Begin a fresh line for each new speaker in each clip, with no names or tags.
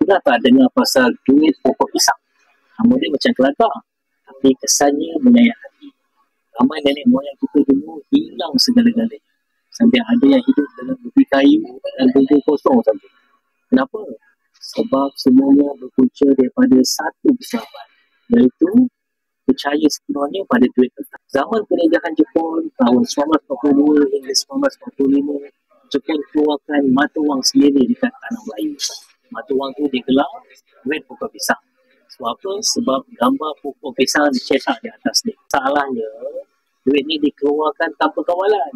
Pernah tak dengar pasal duit pokok pisang? Model macam kelakar, tapi kesannya menyayat hati. Ramai nenek moyang kita dulu hilang segala-galanya. Sampai ada yang hidup dalam bumi kayu dan bumi kosong saja. Kenapa? Sebab semuanya berpunca daripada satu kesabaran, iaitu percaya sepenuhnya pada duit kertas. Zaman penjajahan Jepun tahun 1942 hingga 1945, Jepun keluarkan mata wang sendiri dekat tanah Melayu. Mata wang tu digelar duit pokok pisang. Sebab apa? Sebab gambar pokok pisang dicetak di atas ni. Salahnya, duit ni dikeluarkan tanpa kawalan.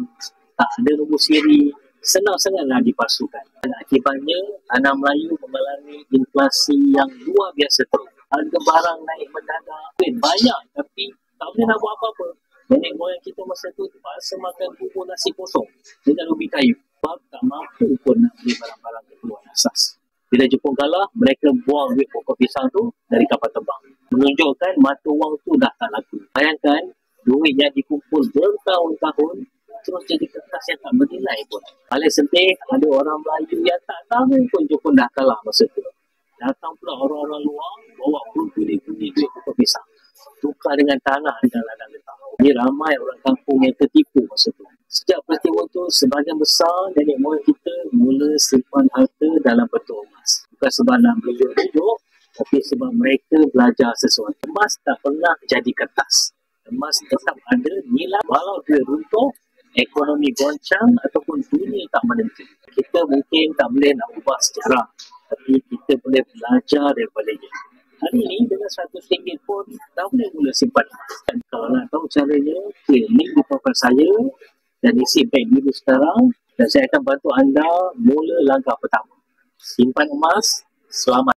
Tak ada nombor siri. Senang sangatlah dipalsukan. Dan akibatnya, tanah Melayu mengalami inflasi yang luar biasa teruk. Harga barang naik mendadak. Duit banyak tapi tak boleh nak buat apa-apa. Nenek moyang kita masa tu terpaksa makan bubur nasi kosong dengan ubi kayu. Sebab tak mampu pun nak beli barang-barang keperluan asas. Bila Jepun kalah, mereka buang duit pokok pisang tu dari kapal terbang. Menunjukkan mata wang tu dah tak laku. Bayangkan, duit yang dikumpul bertahun-tahun terus jadi kertas yang tak bernilai pun. Paling sedih, ada orang Melayu yang tak tahu pun Jepun dah kalah masa tu. Datang pula orang-orang luar, bawa pundi-pundi duit pokok pisang. Tukar dengan tanah dan ladang getah. Jadi ramai orang kampung yang tertipu masa tu. Sejak peristiwa itu, sebahagian besar nenek moyang kita mula simpan harta dalam bentuk emas. Bukan sebab nak berjujuk, tapi sebab mereka belajar sesuatu. Emas tak pernah jadi kertas. Emas tetap ada nilai walau dia runtuh, ekonomi goncang ataupun dunia tak menentu. Kita mungkin tak boleh nak ubah sejarah, tapi kita boleh belajar daripadanya. Hari ini dengan RM100 pun tak boleh mula simpan emas. Dan kalau nak tahu caranya, klik link di profil saya dan isi bank dulu sekarang dan saya akan bantu anda mula langkah pertama. Simpan emas, selamat.